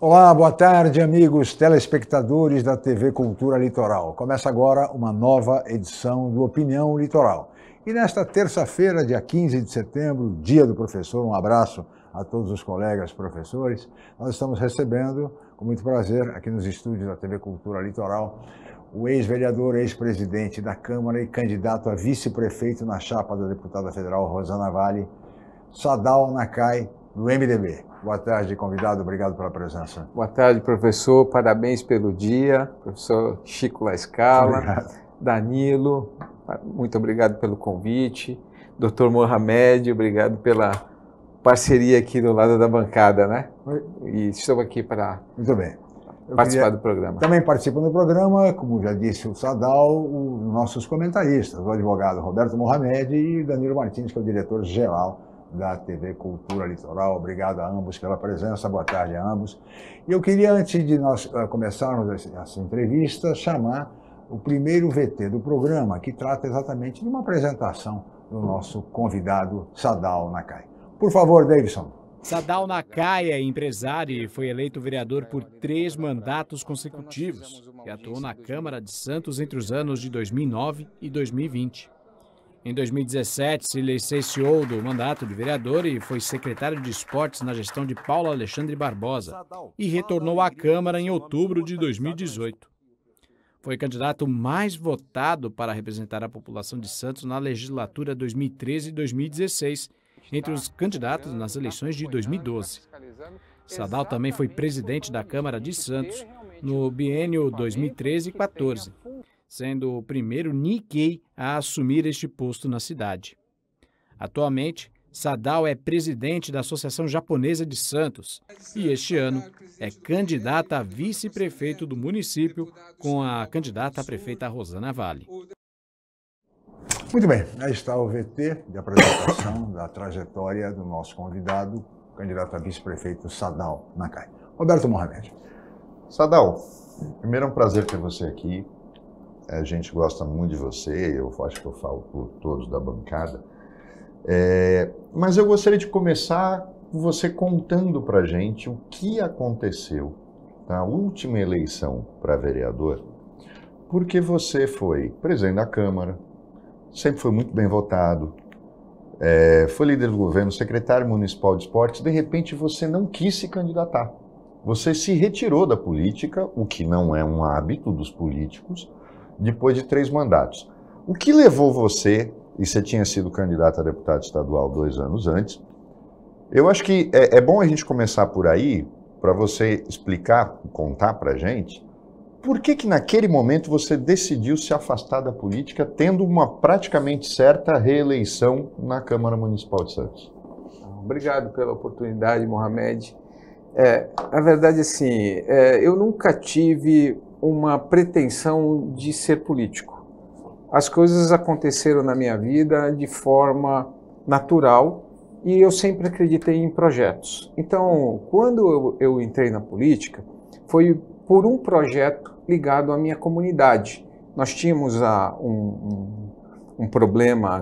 Olá, boa tarde, amigos telespectadores da TV Cultura Litoral. Começa agora uma nova edição do Opinião Litoral. E nesta terça-feira, dia 15 de setembro, dia do professor, um abraço a todos os colegas professores, nós estamos recebendo, com muito prazer, aqui nos estúdios da TV Cultura Litoral, o ex-vereador, ex-presidente da Câmara e candidato a vice-prefeito na chapa da deputada federal Rosana Vale, Sadal Nakai, do MDB. Boa tarde, convidado. Obrigado pela presença. Boa tarde, professor. Parabéns pelo dia. Professor Chico La Scala, Obrigado. Danilo, muito obrigado pelo convite. Doutor Mohamed, obrigado pela parceria aqui do lado da bancada, né? E estou aqui para Muito bem. participar do programa. Também participam do programa, como já disse o Sadal, os nossos comentaristas, o advogado Roberto Mohamed e Danilo Martins, que é o diretor-geral da TV Cultura Litoral. Obrigado a ambos pela presença, boa tarde a ambos. E eu queria, antes de nós começarmos essa entrevista, chamar o primeiro VT do programa, que trata exatamente de uma apresentação do nosso convidado, Sadal Nakai. Por favor, Davidson. Sadal Nakai é empresário e foi eleito vereador por 3 mandatos consecutivos e atuou na Câmara de Santos entre os anos de 2009 e 2020. Em 2017, se licenciou do mandato de vereador e foi secretário de Esportes na gestão de Paulo Alexandre Barbosa e retornou à Câmara em outubro de 2018. Foi candidato mais votado para representar a população de Santos na legislatura 2013 e 2016, entre os candidatos nas eleições de 2012. Sadal também foi presidente da Câmara de Santos no biênio 2013-14. Sendo o primeiro Nikkei a assumir este posto na cidade. Atualmente, Sadal é presidente da Associação Japonesa de Santos e este ano é candidata a vice-prefeito do município com a candidata a prefeita Rosana Vale. Muito bem, aí está o VT de apresentação da trajetória do nosso convidado, candidato a vice-prefeito Sadal Nakai. Roberto Mohamed. Sadal, primeiro é um prazer ter você aqui. A gente gosta muito de você, eu acho que eu falo por todos da bancada. Mas eu gostaria de começar com você contando para a gente o que aconteceu na última eleição para vereador, porque você foi presidente da Câmara, sempre foi muito bem votado, foi líder do governo, secretário municipal de esportes, de repente você não quis se candidatar. Você se retirou da política, o que não é um hábito dos políticos, depois de 3 mandatos. O que levou você, e você tinha sido candidato a deputado estadual 2 anos antes, eu acho que é bom a gente começar por aí, para você explicar, contar para a gente, por que naquele momento você decidiu se afastar da política, tendo uma praticamente certa reeleição na Câmara Municipal de Santos? Obrigado pela oportunidade, Mohamed. Na verdade, assim, eu nunca tive uma pretensão de ser político. As coisas aconteceram na minha vida de forma natural e eu sempre acreditei em projetos. Então, quando eu entrei na política, foi por um projeto ligado à minha comunidade. Nós tínhamos um problema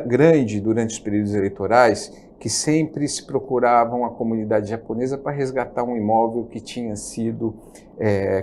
grande durante os períodos eleitorais, que sempre se procuravam a comunidade japonesa para resgatar um imóvel que tinha sido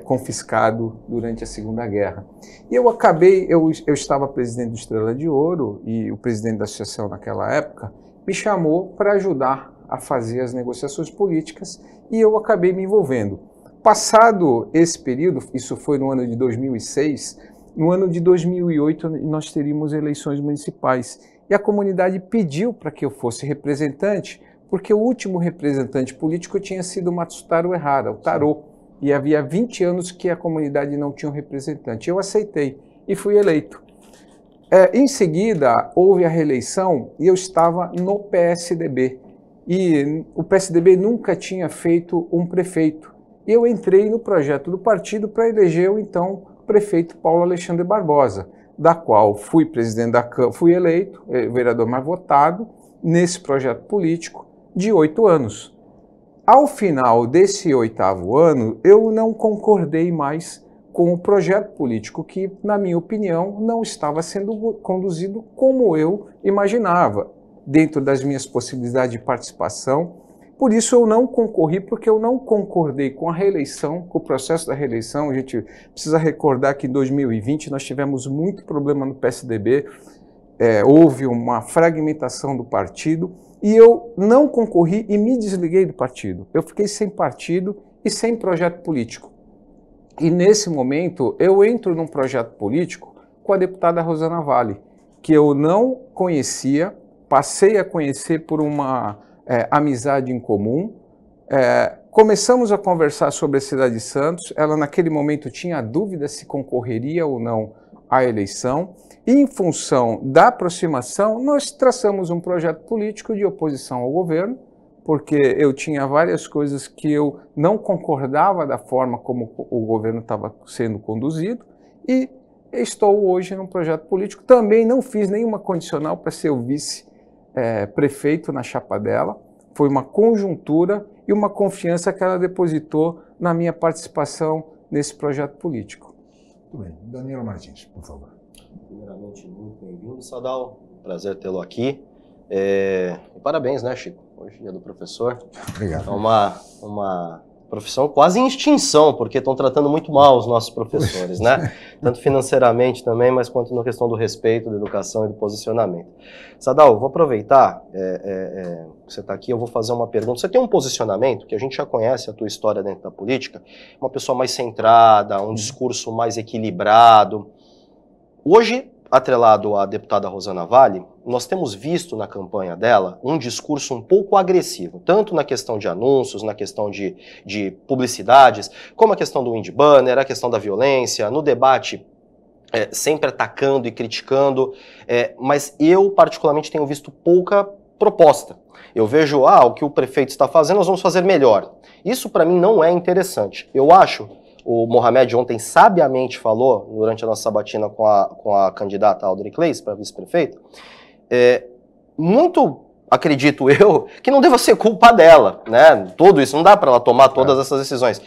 confiscado durante a Segunda Guerra. E eu estava presidente do Estrela de Ouro e o presidente da associação naquela época me chamou para ajudar a fazer as negociações políticas e eu acabei me envolvendo. Passado esse período, isso foi no ano de 2006, no ano de 2008 nós teríamos eleições municipais. E a comunidade pediu para que eu fosse representante, porque o último representante político tinha sido o Matsutaro Ehara, o Tarô, e havia 20 anos que a comunidade não tinha um representante. Eu aceitei e fui eleito. Em seguida, houve a reeleição e eu estava no PSDB. E o PSDB nunca tinha feito um prefeito. E eu entrei no projeto do partido para eleger o então prefeito Paulo Alexandre Barbosa, da qual fui presidente da Câmara, fui eleito vereador mais votado nesse projeto político de 8 anos. Ao final desse 8º ano, eu não concordei mais com o projeto político que, na minha opinião, não estava sendo conduzido como eu imaginava, dentro das minhas possibilidades de participação, Por isso eu não concorri, porque eu não concordei com a reeleição, com o processo da reeleição. A gente precisa recordar que em 2020 nós tivemos muito problema no PSDB, houve uma fragmentação do partido e eu não concorri e me desliguei do partido. Eu fiquei sem partido e sem projeto político. E nesse momento eu entro num projeto político com a deputada Rosana Vale, que eu não conhecia, passei a conhecer por uma amizade em comum. Começamos a conversar sobre a cidade de Santos. Ela naquele momento tinha dúvida se concorreria ou não à eleição. E em função da aproximação, nós traçamos um projeto político de oposição ao governo, porque eu tinha várias coisas que eu não concordava da forma como o governo estava sendo conduzido e estou hoje num projeto político. Também não fiz nenhuma condicional para ser o vice-prefeito na chapa dela. Foi uma conjuntura e uma confiança que ela depositou na minha participação nesse projeto político. Muito bem. Danilo Martins, por favor. Primeiramente, muito bem-vindo, Sadal. Prazer tê-lo aqui. Parabéns, né, Chico? Hoje é dia do professor. Obrigado. É uma profissão quase em extinção, porque estão tratando muito mal os nossos professores, né? Tanto financeiramente também, mas quanto na questão do respeito, da educação e do posicionamento. Sadal, vou aproveitar que você está aqui, eu vou fazer uma pergunta. Você tem um posicionamento, que a gente já conhece a tua história dentro da política, uma pessoa mais centrada, um discurso mais equilibrado. Hoje, atrelado à deputada Rosana Vale, nós temos visto na campanha dela um discurso um pouco agressivo, tanto na questão de anúncios, na questão de publicidades, como a questão do wind banner, a questão da violência, no debate sempre atacando e criticando, mas eu particularmente tenho visto pouca proposta. Eu vejo, o que o prefeito está fazendo, nós vamos fazer melhor. Isso para mim não é interessante. Eu acho, o Mohamed ontem sabiamente falou, durante a nossa sabatina com a candidata Audrey Claes para vice-prefeito, muito, acredito eu, que não deva ser culpa dela, né? Tudo isso, não dá para ela tomar todas essas decisões.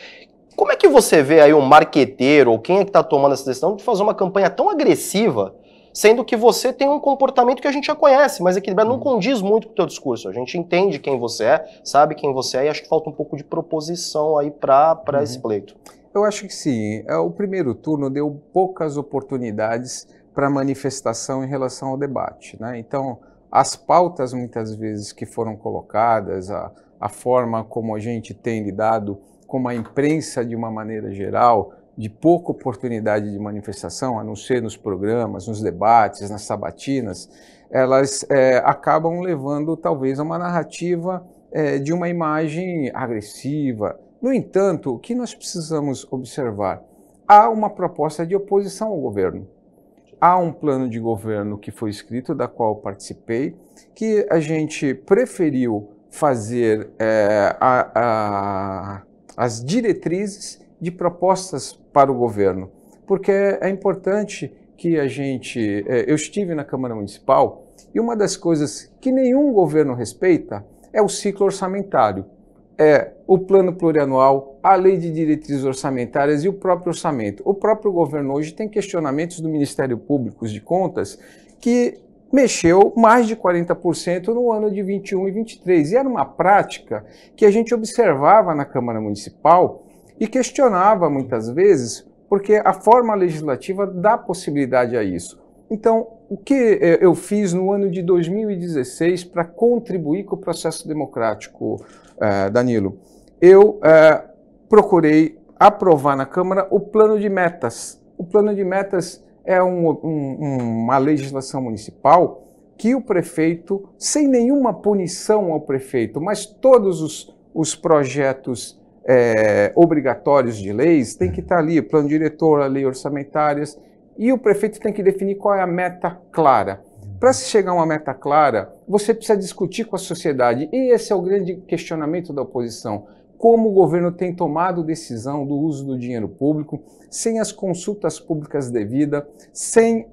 Como é que você vê aí um marqueteiro, ou quem é que está tomando essa decisão de fazer uma campanha tão agressiva, sendo que você tem um comportamento que a gente já conhece, mas equilibrado, não condiz muito com o teu discurso. A gente entende quem você é, sabe quem você é, e acho que falta um pouco de proposição aí para esse pleito. Eu acho que sim. O primeiro turno deu poucas oportunidades para manifestação em relação ao debate, né? Então, as pautas muitas vezes que foram colocadas, a forma como a gente tem lidado com a imprensa de uma maneira geral, de pouca oportunidade de manifestação, a não ser nos programas, nos debates, nas sabatinas, elas acabam levando talvez a uma narrativa de uma imagem agressiva. No entanto, o que nós precisamos observar? Há uma proposta de oposição ao governo. Há um plano de governo que foi escrito, da qual participei, que a gente preferiu fazer as diretrizes de propostas para o governo, porque é importante que a gente... eu estive na Câmara Municipal e uma das coisas que nenhum governo respeita é o ciclo orçamentário. O plano plurianual, a lei de diretrizes orçamentárias e o próprio orçamento. O próprio governo hoje tem questionamentos do Ministério Público de Contas que mexeu mais de 40% no ano de 21 e 23. E era uma prática que a gente observava na Câmara Municipal e questionava muitas vezes, porque a forma legislativa dá possibilidade a isso. Então, o que eu fiz no ano de 2016 para contribuir com o processo democrático, Danilo? Eu procurei aprovar na Câmara o plano de metas. O plano de metas é uma legislação municipal que o prefeito, sem nenhuma punição ao prefeito, mas todos os projetos obrigatórios de leis tem que estar ali, o plano diretor, a lei orçamentárias, e o prefeito tem que definir qual é a meta clara. Para se chegar a uma meta clara, você precisa discutir com a sociedade, e esse é o grande questionamento da oposição. Como o governo tem tomado decisão do uso do dinheiro público, sem as consultas públicas devidas, sem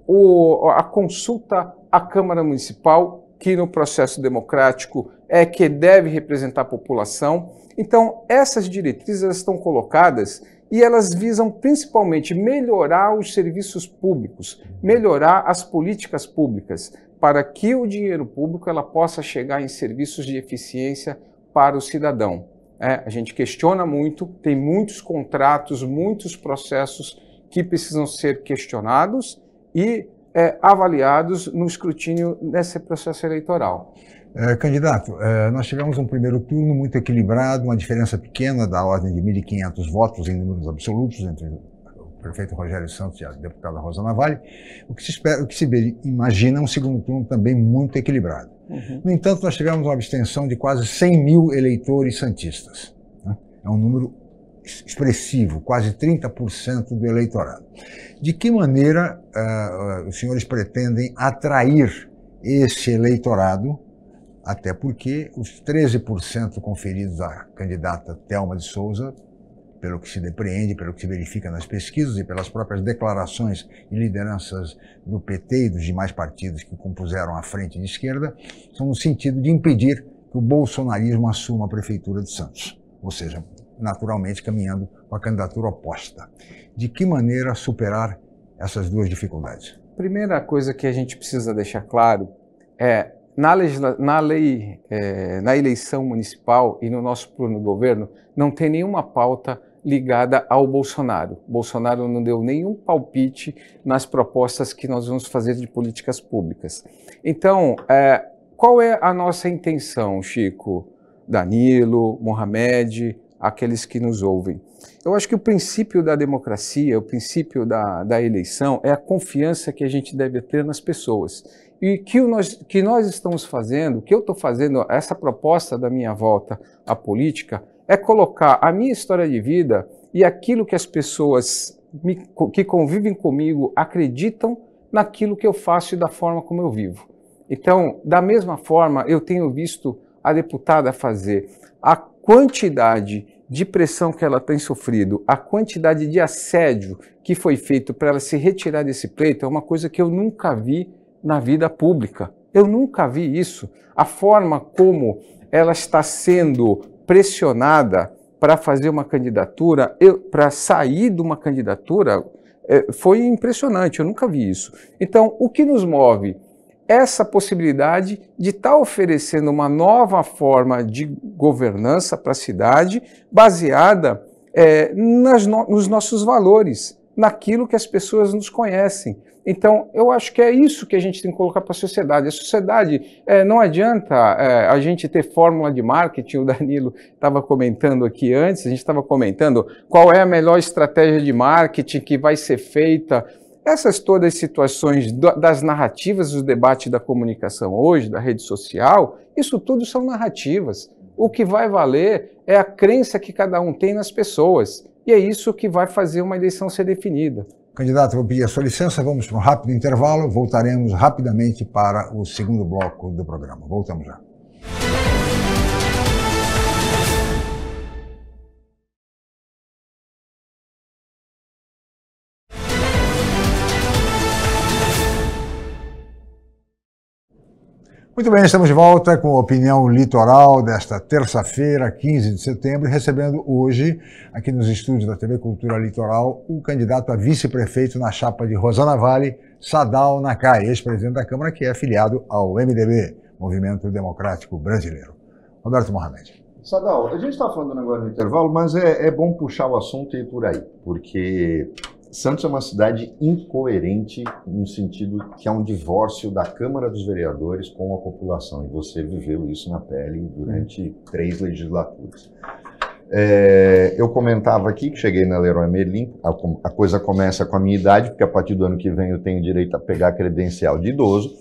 a consulta à Câmara Municipal, que no processo democrático é que deve representar a população. Então, essas diretrizes estão colocadas e elas visam principalmente melhorar os serviços públicos, melhorar as políticas públicas, para que o dinheiro público possa chegar em serviços de eficiência para o cidadão. A gente questiona muito, tem muitos contratos, muitos processos que precisam ser questionados e avaliados no escrutínio desse processo eleitoral. Candidato, nós tivemos um primeiro turno muito equilibrado, uma diferença pequena da ordem de 1.500 votos em números absolutos entre o prefeito Rogério Santos e a deputada Rosana Vale. O que se imagina é um segundo turno também muito equilibrado. No entanto, nós tivemos uma abstenção de quase 100 mil eleitores santistas, né? É um número expressivo, quase 30% do eleitorado. De que maneira os senhores pretendem atrair esse eleitorado, até porque os 13% conferidos à candidata Thelma de Souza, pelo que se depreende, pelo que se verifica nas pesquisas e pelas próprias declarações e lideranças do PT e dos demais partidos que compuseram a frente de esquerda, são no sentido de impedir que o bolsonarismo assuma a prefeitura de Santos, ou seja, naturalmente caminhando com a candidatura oposta. De que maneira superar essas duas dificuldades? Primeira coisa que a gente precisa deixar claro é, na eleição municipal e no nosso plano de governo, não tem nenhuma pauta ligada ao Bolsonaro. Bolsonaro não deu nenhum palpite nas propostas que nós vamos fazer de políticas públicas. Então, qual é a nossa intenção, Chico, Danilo, Mohamed, aqueles que nos ouvem? Eu acho que o princípio da democracia, o princípio da eleição é a confiança que a gente deve ter nas pessoas. E que nós estamos fazendo, o que eu estou fazendo, essa proposta da minha volta à política, é colocar a minha história de vida e aquilo que as pessoas que convivem comigo acreditam naquilo que eu faço e da forma como eu vivo. Então, da mesma forma, eu tenho visto a deputada fazer a quantidade de pressão que ela tem sofrido, a quantidade de assédio que foi feito para ela se retirar desse pleito, é uma coisa que eu nunca vi na vida pública. Eu nunca vi isso. A forma como ela está sendo pressionada para fazer uma candidatura, para sair de uma candidatura, foi impressionante, eu nunca vi isso. Então, o que nos move? Essa possibilidade de estar oferecendo uma nova forma de governança para a cidade, baseada nos nossos valores, naquilo que as pessoas nos conhecem. Então, eu acho que é isso que a gente tem que colocar para a sociedade. A sociedade, não adianta a gente ter fórmula de marketing, o Danilo estava comentando aqui antes, a gente estava comentando qual é a melhor estratégia de marketing que vai ser feita. Essas todas as situações das narrativas do debate da comunicação hoje, da rede social, isso tudo são narrativas. O que vai valer é a crença que cada um tem nas pessoas. E é isso que vai fazer uma eleição ser definida. Candidato, vou pedir a sua licença, vamos para um rápido intervalo, voltaremos rapidamente para o segundo bloco do programa. Voltamos já. Muito bem, estamos de volta com a Opinião Litoral desta terça-feira, 15 de setembro, recebendo hoje, aqui nos estúdios da TV Cultura Litoral, o candidato a vice-prefeito na chapa de Rosana Vale, Sadal Nakai, ex-presidente da Câmara, que é afiliado ao MDB, Movimento Democrático Brasileiro. Roberto Mohamed. Sadal, a gente está falando agora no intervalo, mas é bom puxar o assunto e ir por aí, porque Santos é uma cidade incoerente no sentido que há um divórcio da Câmara dos Vereadores com a população, e você viveu isso na pele durante 3 legislaturas. Eu comentava aqui que cheguei na Leroy Merlin, a coisa começa com a minha idade, porque a partir do ano que vem eu tenho direito a pegar a credencial de idoso,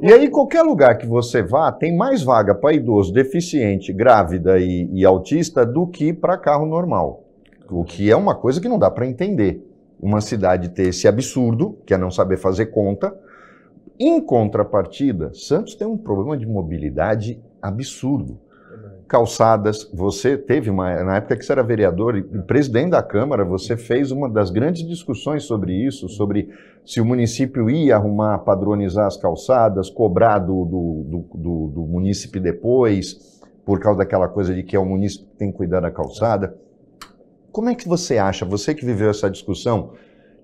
e aí qualquer lugar que você vá tem mais vaga para idoso, deficiente, grávida e autista do que para carro normal, o que é uma coisa que não dá para entender. Uma cidade ter esse absurdo, que é não saber fazer conta. Em contrapartida, Santos tem um problema de mobilidade absurdo. Calçadas, você teve na época que você era vereador e presidente da Câmara, você fez uma das grandes discussões sobre isso, sobre se o município ia arrumar, padronizar as calçadas, cobrar do munícipe depois, por causa daquela coisa de que é o munícipe que tem que cuidar da calçada. Como é que você acha, você que viveu essa discussão,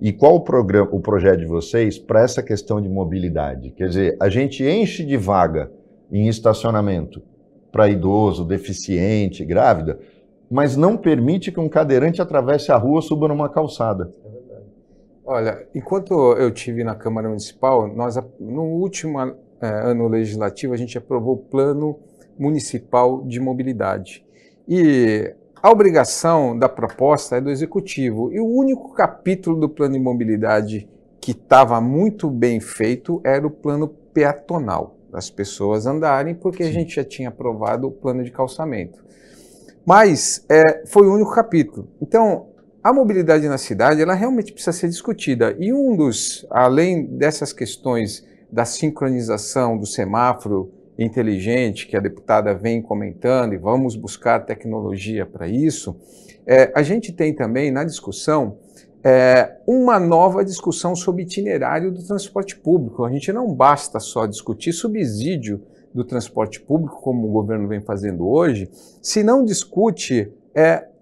e qual o projeto de vocês para essa questão de mobilidade? Quer dizer, a gente enche de vaga em estacionamento para idoso, deficiente, grávida, mas não permite que um cadeirante atravesse a rua ou suba numa calçada. Olha, enquanto eu estive na Câmara Municipal, no último ano legislativo, a gente aprovou o Plano Municipal de Mobilidade. E a obrigação da proposta é do Executivo. E o único capítulo do Plano de Mobilidade que estava muito bem feito era o plano peatonal, das pessoas andarem, porque a gente já tinha aprovado o plano de calçamento. Mas foi o único capítulo. Então, a mobilidade na cidade, ela realmente precisa ser discutida. E além dessas questões da sincronização do semáforo inteligente, que a deputada vem comentando, e vamos buscar tecnologia para isso, a gente tem também na discussão uma nova discussão sobre itinerário do transporte público. A gente não basta só discutir subsídio do transporte público, como o governo vem fazendo hoje, se não discute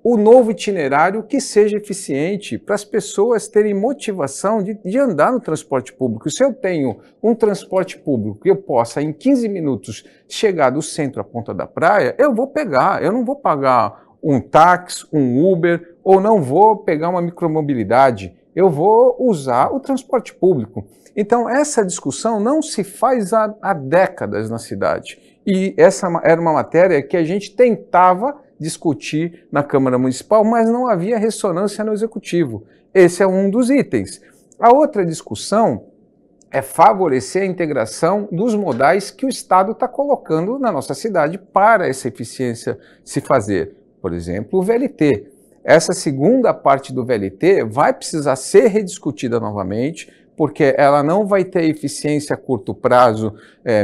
o novo itinerário que seja eficiente para as pessoas terem motivação de andar no transporte público. Se eu tenho um transporte público que eu possa, em 15 minutos, chegar do centro à ponta da praia, eu vou pegar, eu não vou pagar um táxi, um Uber, ou não vou pegar uma micromobilidade, eu vou usar o transporte público. Então, essa discussão não se faz há décadas na cidade. E essa era uma matéria que a gente tentava discutir na Câmara Municipal, mas não havia ressonância no Executivo. Esse é um dos itens. A outra discussão é favorecer a integração dos modais que o Estado está colocando na nossa cidade para essa eficiência se fazer. Por exemplo, o VLT. Essa segunda parte do VLT vai precisar ser rediscutida novamente, porque ela não vai ter eficiência a curto prazo,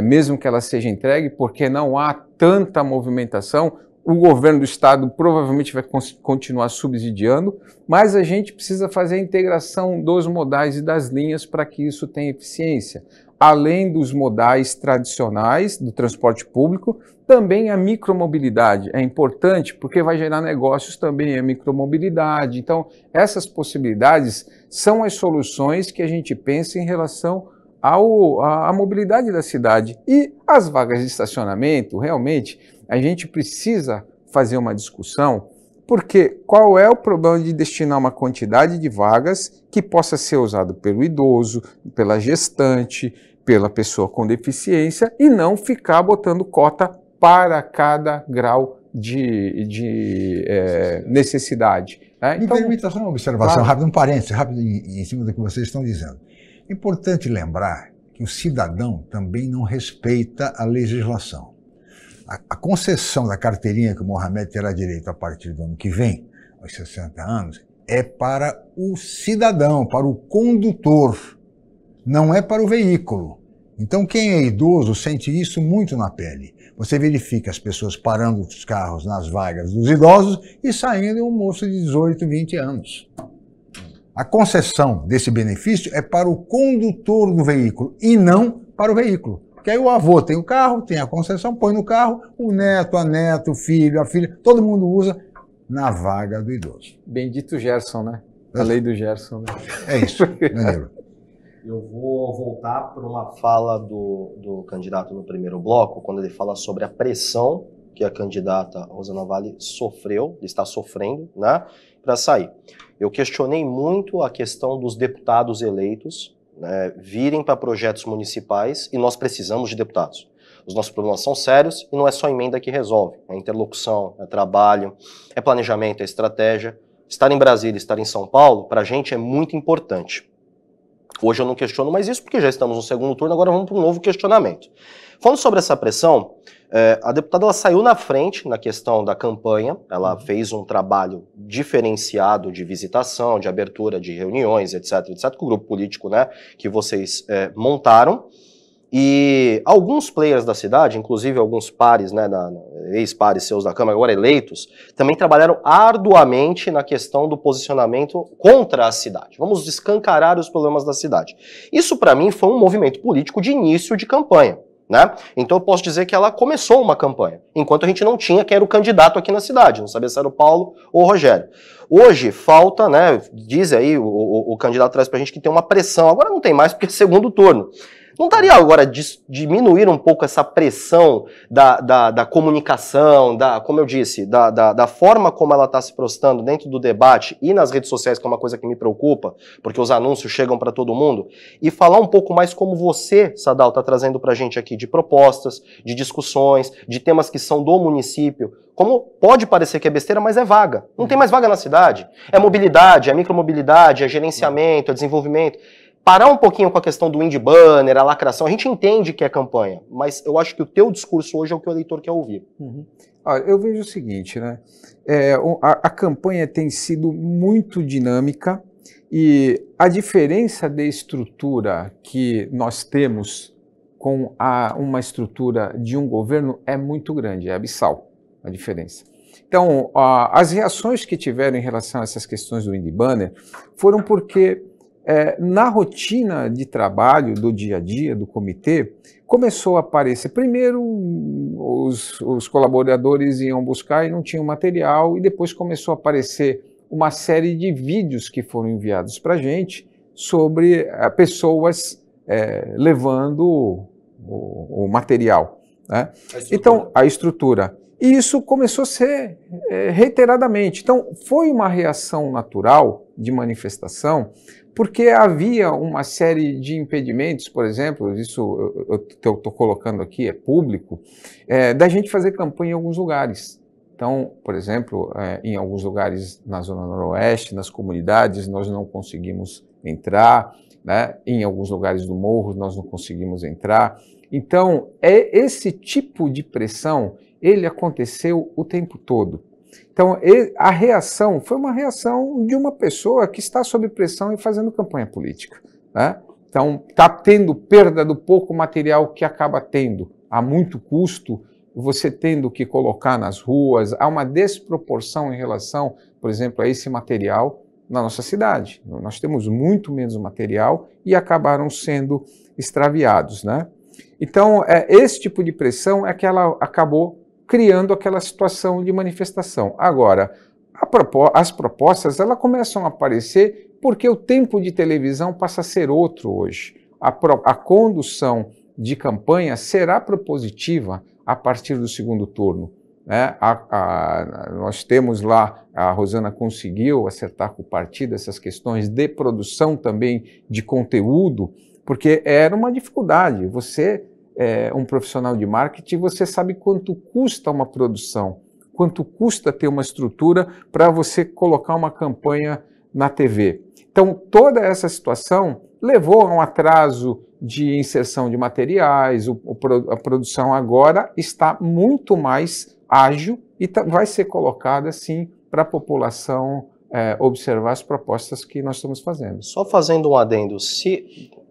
mesmo que ela seja entregue, porque não há tanta movimentação. O governo do estado provavelmente vai continuar subsidiando, mas a gente precisa fazer a integração dos modais e das linhas para que isso tenha eficiência. Além dos modais tradicionais do transporte público, também a micromobilidade é importante porque vai gerar negócios também a micromobilidade. Então, essas possibilidades são as soluções que a gente pensa em relação à mobilidade da cidade. E as vagas de estacionamento, realmente, a gente precisa fazer uma discussão, porque qual é o problema de destinar uma quantidade de vagas que possa ser usado pelo idoso, pela gestante, pela pessoa com deficiência e não ficar botando cota para cada grau de necessidade. Né? Me permita só uma observação rápida, um parênteses rápido em cima do que vocês estão dizendo. É importante lembrar que o cidadão também não respeita a legislação. A concessão da carteirinha que o Mohamed terá direito a partir do ano que vem, aos 60 anos, é para o cidadão, para o condutor, não é para o veículo. Então quem é idoso sente isso muito na pele. Você verifica as pessoas parando os carros nas vagas dos idosos e saindo um moço de 18, 20 anos. A concessão desse benefício é para o condutor do veículo e não para o veículo. Porque aí o avô tem o carro, tem a concessão, põe no carro, o neto, a neta, o filho, a filha, todo mundo usa na vaga do idoso. Bendito Gerson, né? A lei do Gerson. Né? É isso, Danilo. Eu vou voltar para uma fala do candidato no primeiro bloco, quando ele fala sobre a pressão que a candidata Rosana Vale está sofrendo, né, para sair. Eu questionei muito a questão dos deputados eleitos, né, virem para projetos municipais e nós precisamos de deputados. Os nossos problemas são sérios e não é só emenda que resolve. É interlocução, é trabalho, é planejamento, é estratégia. Estar em Brasília, estar em São Paulo, para a gente é muito importante. Hoje eu não questiono mais isso porque já estamos no segundo turno, agora vamos para um novo questionamento. Falando sobre essa pressão, a deputada ela saiu na frente na questão da campanha, ela fez um trabalho diferenciado de visitação, de abertura de reuniões, etc, com o grupo político, né, que vocês montaram. E alguns players da cidade, inclusive alguns pares, né, ex-pares seus da Câmara, agora eleitos, também trabalharam arduamente na questão do posicionamento contra a cidade. Vamos escancarar os problemas da cidade. Isso, para mim, foi um movimento político de início de campanha. Né? Então eu posso dizer que ela começou uma campanha, enquanto a gente não tinha quem era o candidato aqui na cidade, não sabia se era o Paulo ou o Rogério. Hoje falta, né, diz aí, o candidato traz pra gente que tem uma pressão, agora não tem mais porque é segundo turno. Não estaria agora diminuir um pouco essa pressão da comunicação, como eu disse, da forma como ela está se prostando dentro do debate e nas redes sociais, que é uma coisa que me preocupa, porque os anúncios chegam para todo mundo, e falar um pouco mais como você, Sadal, está trazendo para a gente aqui de propostas, de discussões, de temas que são do município. Como pode parecer que é besteira, mas é vaga. Não tem mais vaga na cidade. É mobilidade, é micromobilidade, é gerenciamento, é desenvolvimento. Parar um pouquinho com a questão do indie banner, a lacração, a gente entende que é campanha, mas eu acho que o teu discurso hoje é o que o eleitor quer ouvir. Olha, eu vejo o seguinte, né? A campanha tem sido muito dinâmica e a diferença de estrutura que nós temos com uma estrutura de um governo é muito grande, é abissal a diferença. Então, as reações que tiveram em relação a essas questões do indie banner foram porque na rotina de trabalho, do dia a dia, do comitê, começou a aparecer, primeiro os colaboradores iam buscar e não tinham material, e depois começou a aparecer uma série de vídeos que foram enviados para a gente sobre pessoas levando o material, né? Então, a estrutura. E isso começou a ser reiteradamente. Então, foi uma reação natural de manifestação, porque havia uma série de impedimentos, por exemplo, isso eu estou colocando aqui, é público, da gente fazer campanha em alguns lugares. Então, por exemplo, em alguns lugares na Zona Noroeste, nas comunidades, nós não conseguimos entrar, né? Em alguns lugares do morro nós não conseguimos entrar. Então, esse tipo de pressão, ele aconteceu o tempo todo. Então, a reação foi uma reação de uma pessoa que está sob pressão e fazendo campanha política, né? Então, está tendo perda do pouco material que acaba tendo, a muito custo, você tendo que colocar nas ruas, há uma desproporção em relação, por exemplo, a esse material na nossa cidade. Nós temos muito menos material e acabaram sendo extraviados, né? Então, esse tipo de pressão é que ela acabou criando aquela situação de manifestação. Agora, as propostas elas começam a aparecer porque o tempo de televisão passa a ser outro hoje. A condução de campanha será propositiva a partir do segundo turno, né? Nós temos lá, a Rosana conseguiu acertar com o partido essas questões de produção também de conteúdo, porque era uma dificuldade. Você um profissional de marketing, você sabe quanto custa uma produção, quanto custa ter uma estrutura para você colocar uma campanha na TV. Então, toda essa situação levou a um atraso de inserção de materiais, a produção agora está muito mais ágil e vai ser colocada, assim, para a população observar as propostas que nós estamos fazendo. Só fazendo um adendo,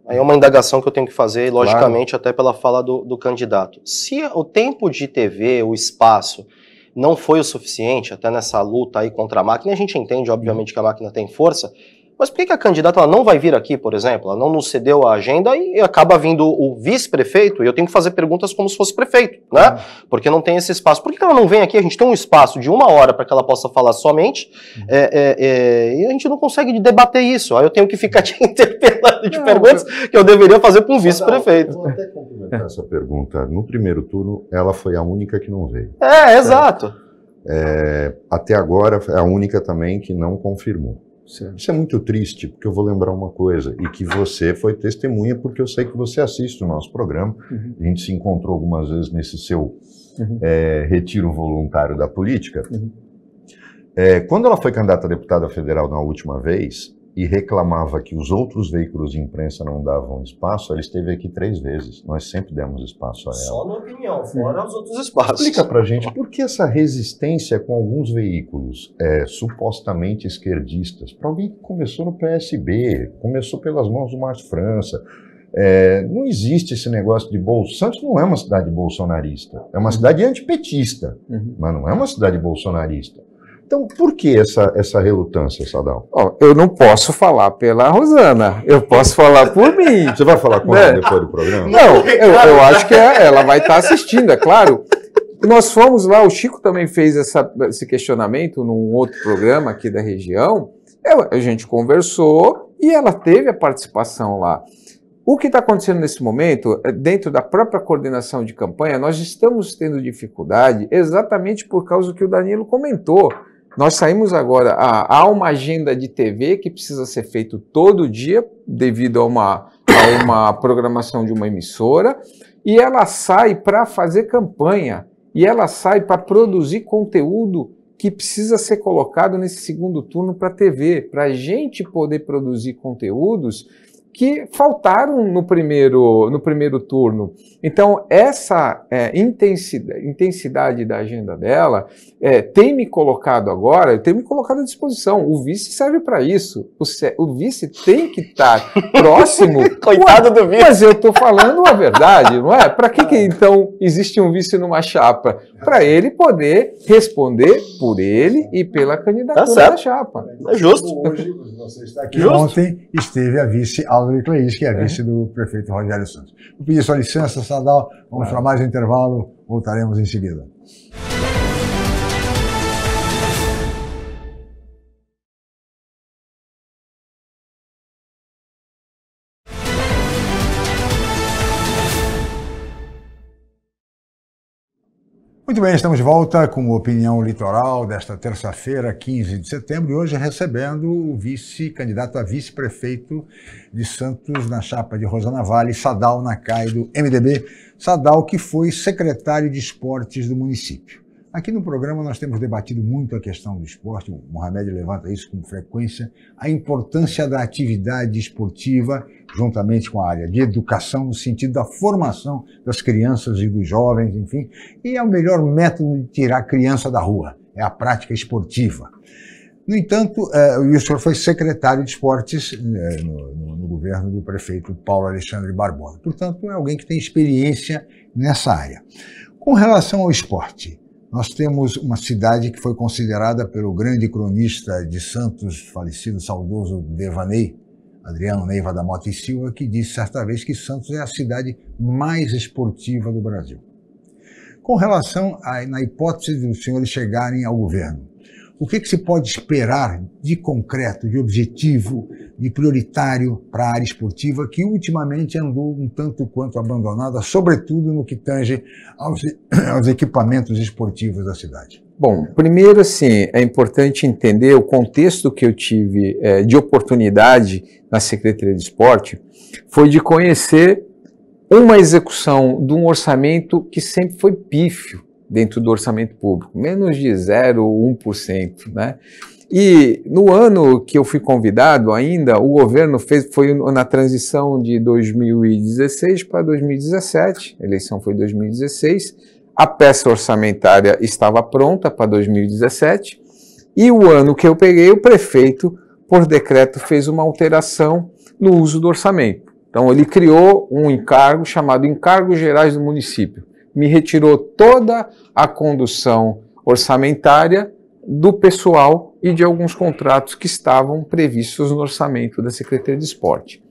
aí é uma indagação que eu tenho que fazer, logicamente, claro, até pela fala do candidato. Se o tempo de TV, o espaço, não foi o suficiente, até nessa luta aí contra a máquina, a gente entende, obviamente, que a máquina tem força, mas por que a candidata ela não vai vir aqui, por exemplo? Ela não nos cedeu a agenda e acaba vindo o vice-prefeito, e eu tenho que fazer perguntas como se fosse prefeito, né? Porque não tem esse espaço. Por que ela não vem aqui? A gente tem um espaço de 1 hora para que ela possa falar somente, e a gente não consegue debater isso. Aí eu tenho que ficar te interpelando de perguntas que eu deveria fazer para um vice-prefeito. Vou até complementar essa pergunta. No primeiro turno, ela foi a única que não veio. Exato. Até agora, é a única também que não confirmou. Isso é muito triste, porque eu vou lembrar uma coisa, e que você foi testemunha, porque eu sei que você assiste o nosso programa, a gente se encontrou algumas vezes nesse seu retiro voluntário da política. Quando ela foi candidata a deputada federal na última vez, e reclamava que os outros veículos de imprensa não davam espaço, ela esteve aqui 3 vezes. Nós sempre demos espaço a ela. Só na opinião, fora os outros espaços. Explica pra gente por que essa resistência com alguns veículos supostamente esquerdistas, para alguém que começou no PSB, começou pelas mãos do Márcio França. Não existe esse negócio de Santos não é uma cidade bolsonarista, é uma cidade antipetista, mas não é uma cidade bolsonarista. Então, por que essa relutância, Sadal? Eu não posso falar pela Rosana, eu posso falar por mim. Você vai falar com ela depois do programa? Não, eu acho que ela vai estar assistindo, é claro. Nós fomos lá, o Chico também fez esse questionamento num outro programa aqui da região, a gente conversou e ela teve a participação lá. O que está acontecendo nesse momento, dentro da própria coordenação de campanha, nós estamos tendo dificuldade exatamente por causa do que o Danilo comentou. Nós saímos agora, há uma agenda de TV que precisa ser feita todo dia, devido a uma programação de uma emissora, e ela sai para fazer campanha, e ela sai para produzir conteúdo que precisa ser colocado nesse segundo turno para a TV, para a gente poder produzir conteúdos que faltaram no primeiro turno. Então, essa intensidade da agenda dela tem me colocado agora, tem me colocado à disposição. O vice serve para isso. O vice tem que estar próximo. Coitado do vice. Mas eu estou falando a verdade, não é? Para que então existe um vice numa chapa? Para ele poder responder por ele e pela candidatura da chapa. É justo. Hoje, você está aqui. Ontem esteve a vice Álvaro Cleis, que é a vice do prefeito Rogério Santos. Vou pedir sua licença, Sadal. Vamos para mais um intervalo. Voltaremos em seguida. Muito bem, estamos de volta com o Opinião Litoral desta terça-feira, 15 de setembro, e hoje recebendo o vice-candidato a vice-prefeito de Santos na chapa de Rosana Vale, Sadal Nakai, do MDB. Sadal, que foi secretário de esportes do município. Aqui no programa nós temos debatido muito a questão do esporte, o Mohamed levanta isso com frequência, a importância da atividade esportiva, juntamente com a área de educação, no sentido da formação das crianças e dos jovens, enfim, e é o melhor método de tirar a criança da rua, é a prática esportiva. No entanto, o senhor foi secretário de esportes no governo do prefeito Paulo Alexandre Barbosa, portanto é alguém que tem experiência nessa área. Com relação ao esporte, nós temos uma cidade que foi considerada pelo grande cronista de Santos, falecido, saudoso Devaney, Adriano Neiva da Mota e Silva, que disse certa vez que Santos é a cidade mais esportiva do Brasil. Com relação na hipótese dos senhores chegarem ao governo, o que se pode esperar de concreto, de objetivo, de prioritário para a área esportiva, que ultimamente andou um tanto quanto abandonada, sobretudo no que tange aos equipamentos esportivos da cidade? Bom, primeiro, assim, é importante entender o contexto que eu tive de oportunidade na Secretaria de Esporte, foi de conhecer uma execução de um orçamento que sempre foi pífio dentro do orçamento público, menos de 0,1%, né? E no ano que eu fui convidado ainda, o governo foi na transição de 2016 para 2017, a eleição foi em 2016, a peça orçamentária estava pronta para 2017, e o ano que eu peguei, o prefeito, por decreto, fez uma alteração no uso do orçamento. Então ele criou um encargo chamado Encargos Gerais do Município, me retirou toda a condução orçamentária do pessoal e de alguns contratos que estavam previstos no orçamento da Secretaria de Esporte.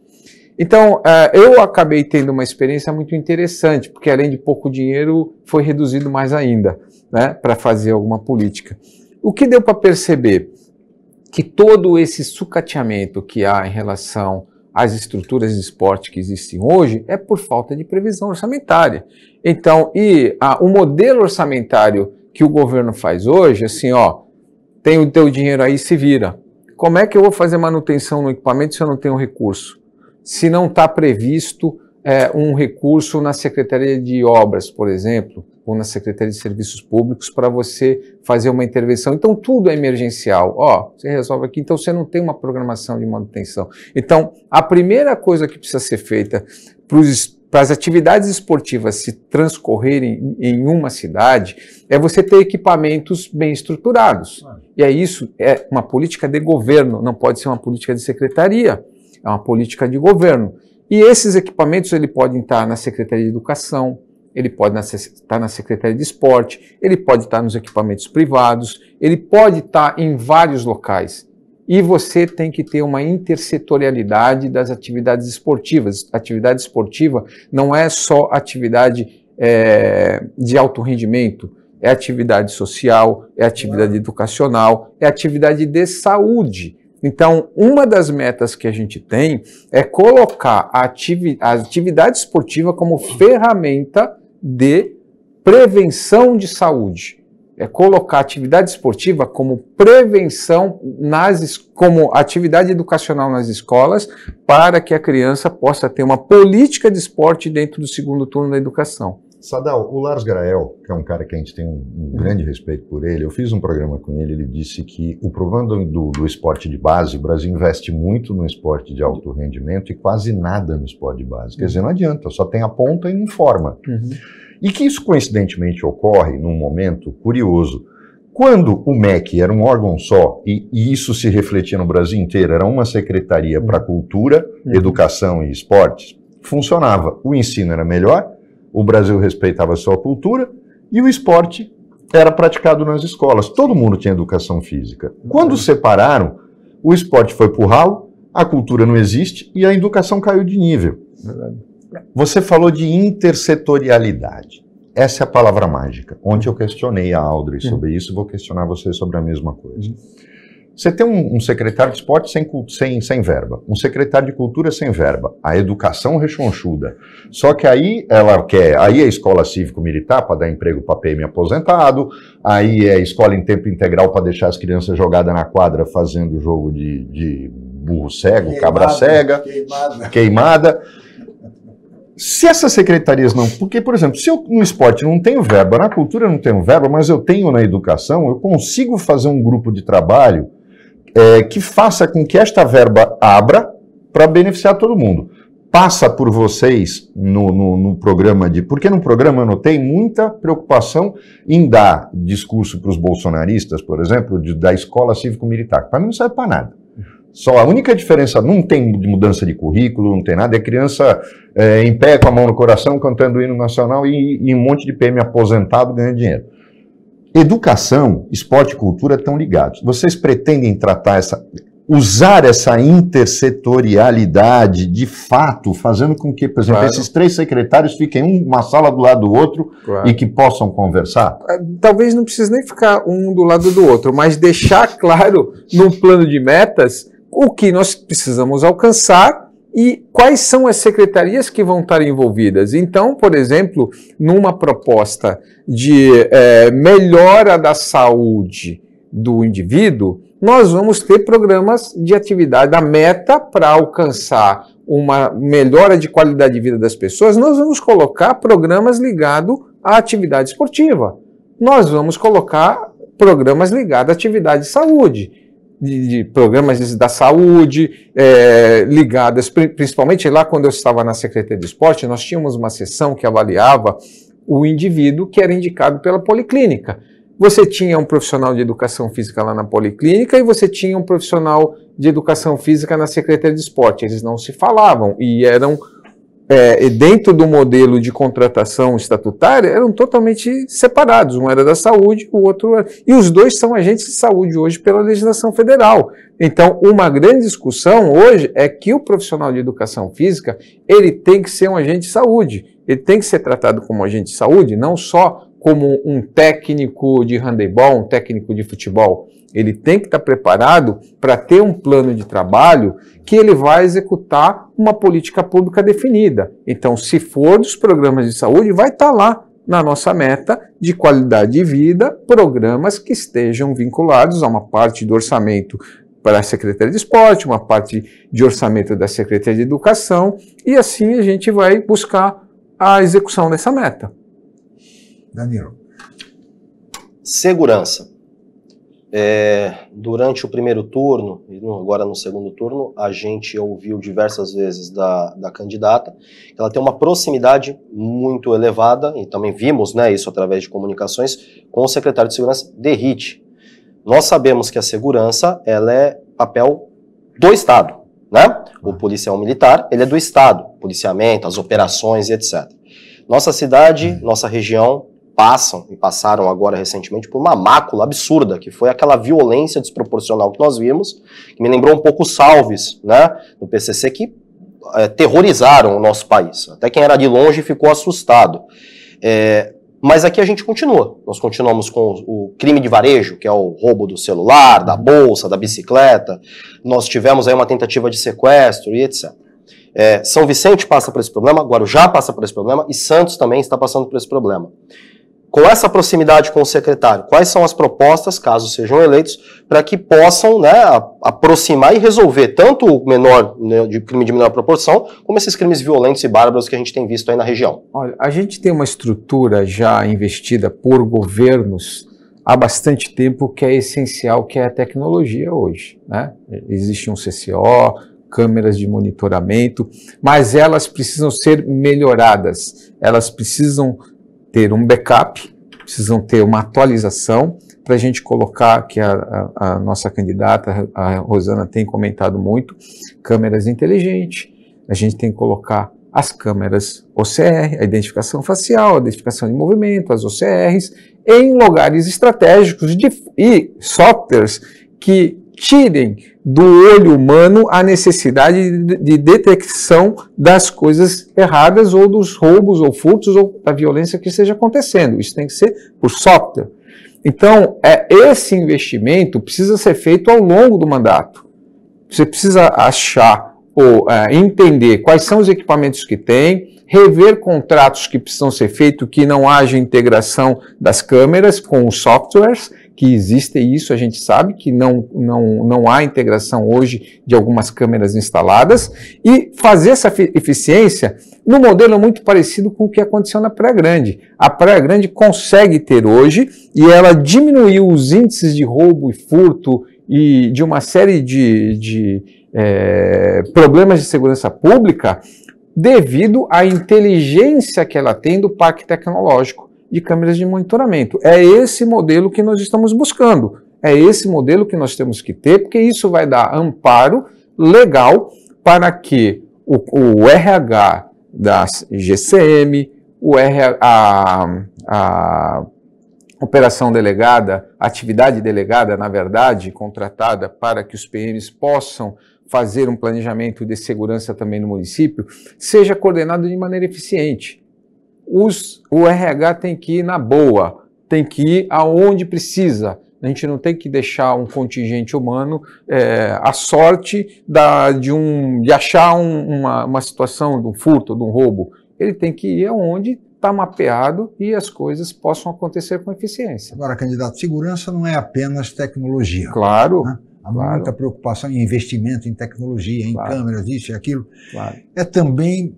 Então, eu acabei tendo uma experiência muito interessante, porque além de pouco dinheiro, foi reduzido mais ainda, né, para fazer alguma política. O que deu para perceber? Que todo esse sucateamento que há em relação às estruturas de esporte que existem hoje é por falta de previsão orçamentária. Então, o modelo orçamentário que o governo faz hoje, assim, ó, tem o teu dinheiro aí, se vira. Como é que eu vou fazer manutenção no equipamento se eu não tenho recurso? Se não está previsto um recurso na Secretaria de Obras, por exemplo, ou na Secretaria de Serviços Públicos para você fazer uma intervenção. Então, tudo é emergencial. Ó, você resolve aqui, então você não tem uma programação de manutenção. Então, a primeira coisa que precisa ser feita para as atividades esportivas se transcorrerem em uma cidade é você ter equipamentos bem estruturados. E isso é uma política de governo, não pode ser uma política de secretaria, é uma política de governo. E esses equipamentos ele podem estar na Secretaria de Educação, ele pode estar na Secretaria de Esporte, ele pode estar nos equipamentos privados, ele pode estar em vários locais. E você tem que ter uma intersetorialidade das atividades esportivas. Atividade esportiva não é só atividade de alto rendimento, é atividade social, é atividade educacional, é atividade de saúde. Então, uma das metas que a gente tem é colocar a atividade esportiva como ferramenta de prevenção de saúde. É colocar a atividade esportiva como prevenção, como atividade educacional nas escolas, para que a criança possa ter uma política de esporte dentro do segundo turno da educação. Sadal, o Lars Grael, que é um cara que a gente tem um grande respeito por ele, eu fiz um programa com ele disse que o problema do esporte de base, o Brasil investe muito no esporte de alto rendimento e quase nada no esporte de base. Quer dizer, não adianta, só tem a ponta e não forma. E que isso coincidentemente ocorre num momento curioso. Quando o MEC era um órgão só, e isso se refletia no Brasil inteiro, era uma secretaria para cultura, educação e esportes, funcionava. O ensino era melhor, o Brasil respeitava a sua cultura e o esporte era praticado nas escolas. Todo mundo tinha educação física. Quando separaram, o esporte foi pro ralo, a cultura não existe e a educação caiu de nível. Você falou de intersetorialidade. Essa é a palavra mágica. Ontem eu questionei a Audrey sobre isso, vou questionar você sobre a mesma coisa. Você tem um secretário de esporte sem verba, um secretário de cultura sem verba, a educação rechonchuda. Só que aí ela quer, aí é escola cívico-militar para dar emprego para PM aposentado, aí é escola em tempo integral para deixar as crianças jogadas na quadra fazendo jogo de burro cego, cabra cega, queimada. Se essas secretarias não... Porque, por exemplo, se eu no esporte não tenho verba, na cultura eu não tenho verba, mas eu tenho na educação, eu consigo fazer um grupo de trabalho que faça com que esta verba abra para beneficiar todo mundo. Passa por vocês no programa de... Porque no programa eu notei muita preocupação em dar discurso para os bolsonaristas, por exemplo, da escola cívico-militar. Para mim não serve para nada. Só a única diferença, não tem mudança de currículo, não tem nada, é criança em pé com a mão no coração, cantando o hino nacional e um monte de PM aposentado ganhando dinheiro. Educação, esporte e cultura estão ligados. Vocês pretendem tratar usar essa intersetorialidade de fato, fazendo com que, por exemplo, esses três secretários fiquem uma sala do lado do outro e que possam conversar? Talvez não precise nem ficar um do lado do outro, mas deixar claro no plano de metas o que nós precisamos alcançar e quais são as secretarias que vão estar envolvidas. Então, por exemplo, numa proposta de melhora da saúde do indivíduo, nós vamos ter programas de atividade. A meta para alcançar uma melhora de qualidade de vida das pessoas, nós vamos colocar programas ligados à atividade esportiva. Nós vamos colocar programas ligados à atividade de saúde. De programas da saúde, ligadas, principalmente lá quando eu estava na Secretaria de Esporte, nós tínhamos uma seção que avaliava o indivíduo que era indicado pela policlínica. Você tinha um profissional de educação física lá na policlínica e você tinha um profissional de educação física na Secretaria de Esporte. Eles não se falavam e eram, dentro do modelo de contratação estatutária, eram totalmente separados. Um era da saúde, o outro era... E os dois são agentes de saúde hoje pela legislação federal. Então, uma grande discussão hoje é que o profissional de educação física, ele tem que ser um agente de saúde. Ele tem que ser tratado como agente de saúde, não só como um técnico de handebol, um técnico de futebol. Ele tem que estar preparado para ter um plano de trabalho que ele vai executar uma política pública definida. Então, se for dos programas de saúde, vai estar lá na nossa meta de qualidade de vida, programas que estejam vinculados a uma parte do orçamento para a Secretaria de Esporte, uma parte de orçamento da Secretaria de Educação, e assim a gente vai buscar a execução dessa meta. Danilo. Segurança. Durante o primeiro turno, e agora no segundo turno, a gente ouviu diversas vezes da candidata que ela tem uma proximidade muito elevada, e também vimos, né, isso através de comunicações, com o secretário de Segurança, Derrite. Nós sabemos que a segurança ela é papel do Estado, né? O policial militar, ele é do Estado, policiamento, as operações e etc. Nossa cidade, nossa região, passam e passaram agora recentemente por uma mácula absurda, que foi aquela violência desproporcional que nós vimos, que me lembrou um pouco os salves, né, do PCC, que terrorizaram o nosso país. Até quem era de longe ficou assustado. Mas aqui a gente continua. Nós continuamos com o crime de varejo, que é o roubo do celular, da bolsa, da bicicleta. Nós tivemos aí uma tentativa de sequestro e etc. São Vicente passa por esse problema, Guarujá passa por esse problema e Santos também está passando por esse problema. Com essa proximidade com o secretário, quais são as propostas, caso sejam eleitos, para que possam, né, aproximar e resolver tanto o menor, né, de crime de menor proporção, como esses crimes violentos e bárbaros que a gente tem visto aí na região? Olha, a gente tem uma estrutura já investida por governos há bastante tempo que é essencial, que é a tecnologia hoje, né? Existe um CCO, câmeras de monitoramento, mas elas precisam ser melhoradas, elas precisam ter um backup, precisam ter uma atualização para a gente colocar, que a nossa candidata, a Rosana, tem comentado muito, câmeras inteligentes, a gente tem que colocar as câmeras OCR, a identificação facial, a identificação de movimento, as OCRs, em lugares estratégicos e softwares que tirem do olho humano a necessidade de detecção das coisas erradas ou dos roubos ou furtos ou da violência que esteja acontecendo. Isso tem que ser por software. Então, esse investimento precisa ser feito ao longo do mandato. Você precisa achar ou entender quais são os equipamentos que tem, rever contratos que precisam ser feitos, que não haja integração das câmeras com os softwares, que existe isso, a gente sabe que não há integração hoje de algumas câmeras instaladas, e fazer essa eficiência num modelo muito parecido com o que aconteceu na Praia Grande. A Praia Grande consegue ter hoje, e ela diminuiu os índices de roubo e furto e de uma série de problemas de segurança pública devido à inteligência que ela tem do parque tecnológico de câmeras de monitoramento. É esse modelo que nós estamos buscando, é esse modelo que nós temos que ter, porque isso vai dar amparo legal para que o RH da GCM, a operação delegada, a atividade delegada, na verdade, contratada para que os PMs possam fazer um planejamento de segurança também no município, seja coordenado de maneira eficiente. O RH tem que ir na boa, tem que ir aonde precisa. A gente não tem que deixar um contingente humano à sorte de achar uma situação de um furto, de um roubo. Ele tem que ir aonde está mapeado e as coisas possam acontecer com eficiência. Agora, candidato, segurança não é apenas tecnologia. Claro. Né? Há claro. muita preocupação em investimento em tecnologia, em claro. câmeras, isso e aquilo. Claro. É também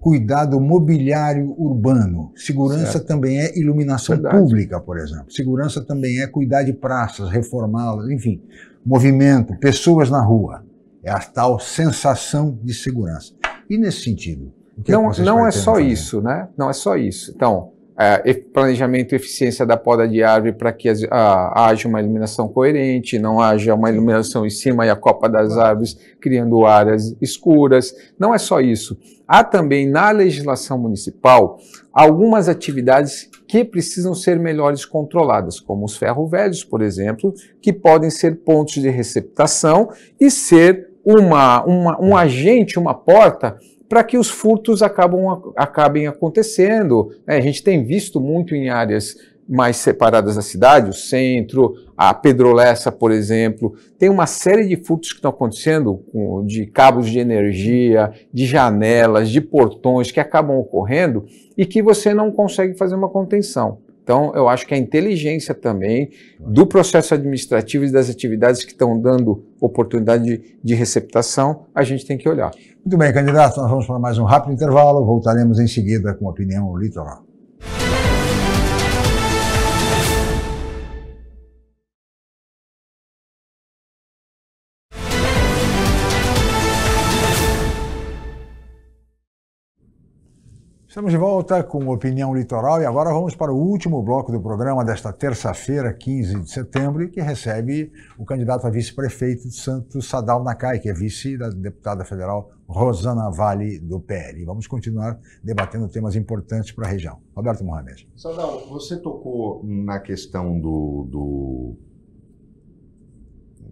cuidado mobiliário urbano. Segurança certo. também é iluminação Verdade. pública, por exemplo. Segurança também é cuidar de praças, reformá-las, enfim. Movimento, pessoas na rua. É a tal sensação de segurança. E nesse sentido? Não é só isso, né? Não é só isso. Então, planejamento e eficiência da poda de árvore para que haja uma iluminação coerente, não haja uma iluminação em cima e a copa das árvores criando áreas escuras. Não é só isso. Há também na legislação municipal algumas atividades que precisam ser melhores controladas, como os ferro-velhos, por exemplo, que podem ser pontos de receptação e ser um agente, uma porta para que os furtos acabem acontecendo. A gente tem visto muito em áreas mais separadas da cidade, o centro, a Pedrolessa, por exemplo, tem uma série de furtos que estão acontecendo, de cabos de energia, de janelas, de portões, que acabam ocorrendo e que você não consegue fazer uma contenção. Então, eu acho que a inteligência também do processo administrativo e das atividades que estão dando oportunidade de receptação, a gente tem que olhar. Muito bem, candidato, nós vamos para mais um rápido intervalo, voltaremos em seguida com a opinião litoral. Estamos de volta com Opinião Litoral e agora vamos para o último bloco do programa desta terça-feira, 15 de setembro, que recebe o candidato a vice-prefeito de Santos, Sadal Nakai, que é vice da deputada federal Rosana Vale, do PL. Vamos continuar debatendo temas importantes para a região. Roberto Mohamed. Sadal, você tocou na questão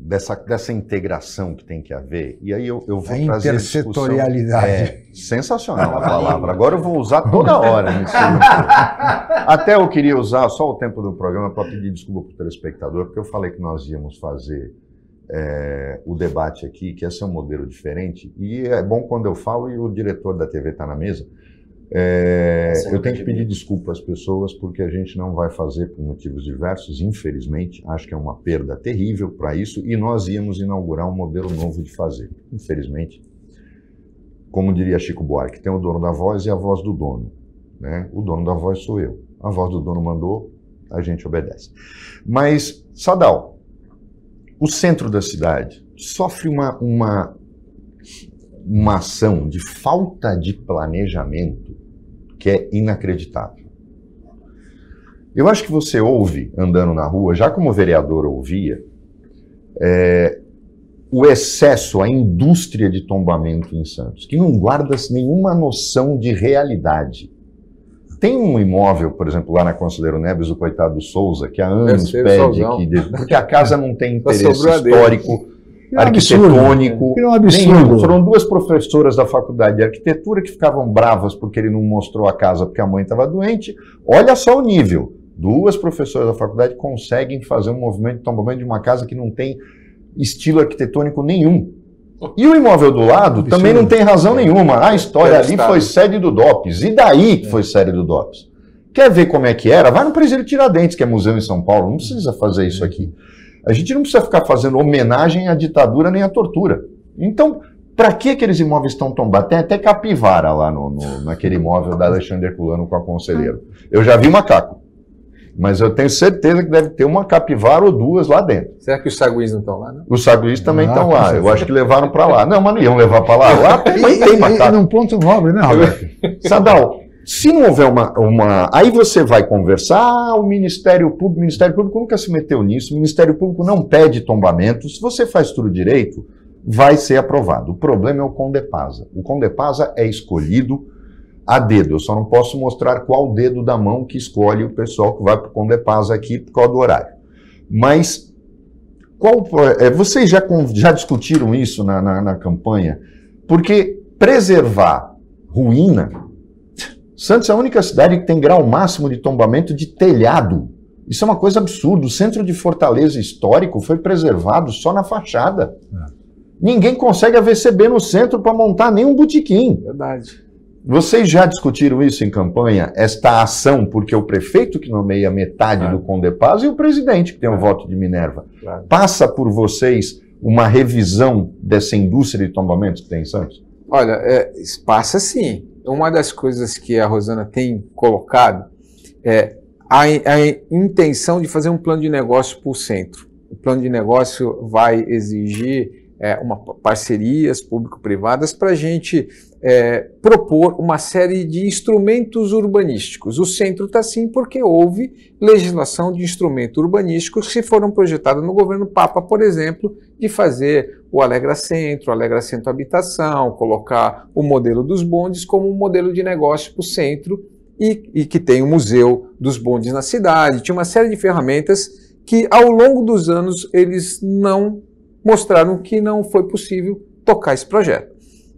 dessa integração que tem que haver, e aí eu vou A trazer intersetorialidade. Sensacional a palavra, agora eu vou usar toda hora nisso. Até eu queria usar só o tempo do programa para pedir desculpa para o telespectador, porque eu falei que nós íamos fazer o debate aqui, que esse é um modelo diferente, e é bom quando eu falo e o diretor da TV está na mesa, eu tenho que pedir desculpa às pessoas porque a gente não vai fazer por motivos diversos, infelizmente, acho que é uma perda terrível para isso, e nós íamos inaugurar um modelo novo de fazer. Infelizmente, como diria Chico Buarque, tem o dono da voz e a voz do dono, né? O dono da voz sou eu, a voz do dono mandou, a gente obedece. Mas, Sadal, o centro da cidade sofre uma ação de falta de planejamento que é inacreditável. Eu acho que você ouve, andando na rua, já como vereador ouvia, o excesso, a indústria de tombamento em Santos, que não guarda nenhuma noção de realidade. Tem um imóvel, por exemplo, lá na Conselheiro Neves, o coitado do Souza, que há anos pede porque a casa não tem interesse histórico, arquitetônico, nenhum. Foram duas professoras da faculdade de arquitetura que ficavam bravas porque ele não mostrou a casa porque a mãe estava doente. Olha só o nível. Duas professoras da faculdade conseguem fazer um movimento de tombamento de uma casa que não tem estilo arquitetônico nenhum. E o imóvel do lado também não tem razão nenhuma. A história ali foi sede do DOPS. E daí que foi sede do DOPS? Quer ver como é que era? Vai no Presídio Tiradentes, que é museu em São Paulo. Não precisa fazer isso aqui. A gente não precisa ficar fazendo homenagem à ditadura nem à tortura. Então, para que aqueles imóveis estão tombados? Tem até capivara lá naquele imóvel da Alexandre Herculano com a Conselheiro. Eu já vi macaco, mas eu tenho certeza que deve ter uma capivara ou duas lá dentro. Será que os saguis não estão lá, não? Os saguis também estão lá. Eu acho que levaram para lá. Não, mas não iam levar para lá. Lá tem macaco. Num ponto nobre, né, Roberto? Sadal, se não houver Aí você vai conversar, o Ministério Público nunca se meteu nisso, o Ministério Público não pede tombamento, se você faz tudo direito, vai ser aprovado. O problema é o Condepasa. O Condepasa é escolhido a dedo, eu só não posso mostrar qual dedo da mão que escolhe o pessoal que vai para o Condepasa aqui por causa do horário. Mas, vocês já discutiram isso na campanha? Porque preservar ruína... Santos é a única cidade que tem grau máximo de tombamento de telhado. Isso é uma coisa absurda. O centro de Fortaleza histórico foi preservado só na fachada. Ninguém consegue AVCB no centro para montar nenhum botequim. Verdade. Vocês já discutiram isso em campanha? Esta ação, porque o prefeito que nomeia metade do Condepasa e o presidente que tem o voto de Minerva. Passa por vocês uma revisão dessa indústria de tombamentos que tem em Santos? Olha, passa sim. Uma das coisas que a Rosana tem colocado é a intenção de fazer um plano de negócio para o centro. O plano de negócio vai exigir parcerias público-privadas para a gente propor uma série de instrumentos urbanísticos. O centro está assim porque houve legislação de instrumentos urbanísticos que foram projetados no governo Papa, por exemplo, de fazer o Alegra Centro Habitação, colocar o modelo dos bondes como um modelo de negócio para o centro e que tem o Museu dos Bondes na cidade. Tinha uma série de ferramentas que, ao longo dos anos, eles não mostraram que não foi possível tocar esse projeto.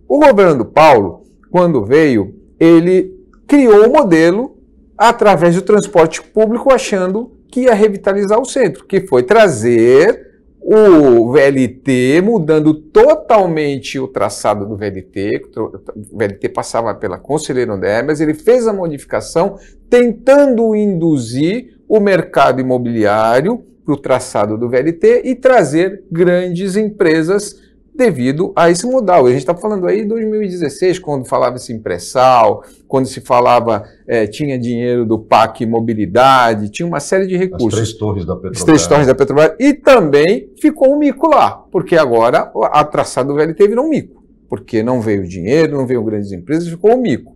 O governo do Paulo, quando veio, ele criou o modelo através do transporte público, achando que ia revitalizar o centro, que foi trazer o VLT, mudando totalmente o traçado do VLT. O VLT passava pela Conselheiro Neves, ele fez a modificação tentando induzir o mercado imobiliário para o traçado do VLT e trazer grandes empresas devido a esse modal. A gente está falando aí de 2016, quando falava-se em pré-sal, quando se falava, tinha dinheiro do PAC Mobilidade, tinha uma série de recursos. As 3 torres da Petrobras. As 3 torres da Petrobras. E também ficou um mico lá, porque agora a traçado do VLT virou um mico, porque não veio dinheiro, não veio grandes empresas, ficou um mico.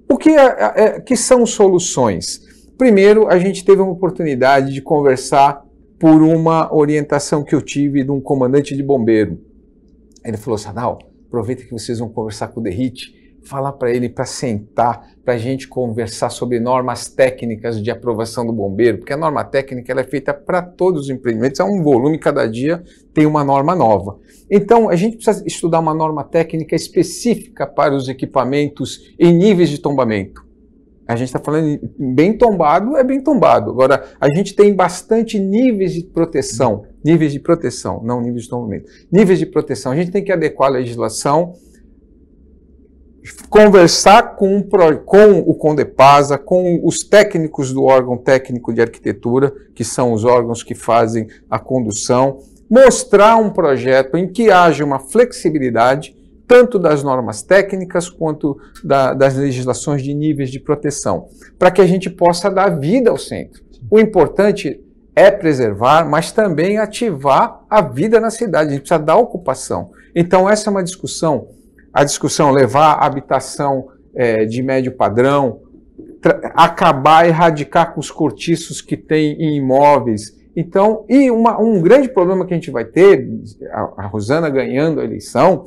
O que são soluções? Primeiro, a gente teve uma oportunidade de conversar por uma orientação que eu tive de um comandante de bombeiro. Ele falou: Sadal, aproveita que vocês vão conversar com o DERIT, falar para ele para sentar, para a gente conversar sobre normas técnicas de aprovação do bombeiro, porque a norma técnica ela é feita para todos os empreendimentos, é um volume, cada dia tem uma norma nova. Então, a gente precisa estudar uma norma técnica específica para os equipamentos em níveis de tombamento. A gente está falando bem tombado, é bem tombado. Agora, a gente tem bastante níveis de proteção, não níveis de tombamento. Níveis de proteção, a gente tem que adequar a legislação, conversar com o CONDEPASA, com os técnicos do órgão técnico de arquitetura, que são os órgãos que fazem a condução, mostrar um projeto em que haja uma flexibilidade, tanto das normas técnicas quanto das legislações de níveis de proteção, para que a gente possa dar vida ao centro. O importante é preservar, mas também ativar a vida na cidade, a gente precisa dar ocupação. Então essa é uma discussão, a discussão levar a habitação de médio padrão, acabar, erradicar com os cortiços que tem em imóveis. Então, e um grande problema que a gente vai ter, a Rosana ganhando a eleição,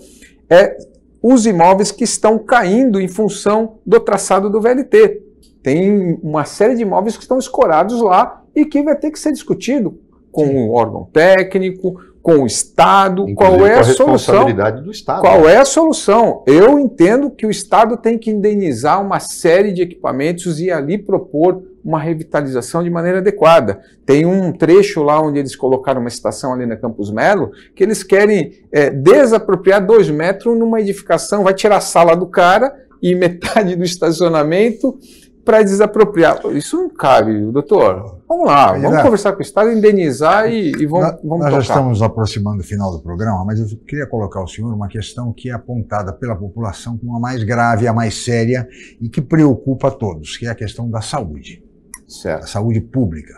é os imóveis que estão caindo em função do traçado do VLT. Tem uma série de imóveis que estão escorados lá e que vai ter que ser discutido com o órgão técnico, com o Estado, qual é a solução. Do Estado, qual é a solução? Eu entendo que o Estado tem que indenizar uma série de equipamentos e ali propor uma revitalização de maneira adequada. Tem um trecho lá onde eles colocaram uma estação ali na Campos Melo, que eles querem desapropriar 2 metros numa edificação, vai tirar a sala do cara e metade do estacionamento para desapropriar. Isso não cabe, doutor. Vamos lá, vamos conversar com o Estado, indenizar e vamos Nós tocar. já estamos aproximando do final do programa, mas eu queria colocar ao senhor uma questão que é apontada pela população como a mais grave, a mais séria e que preocupa a todos, que é a questão da saúde. Certo. A saúde pública.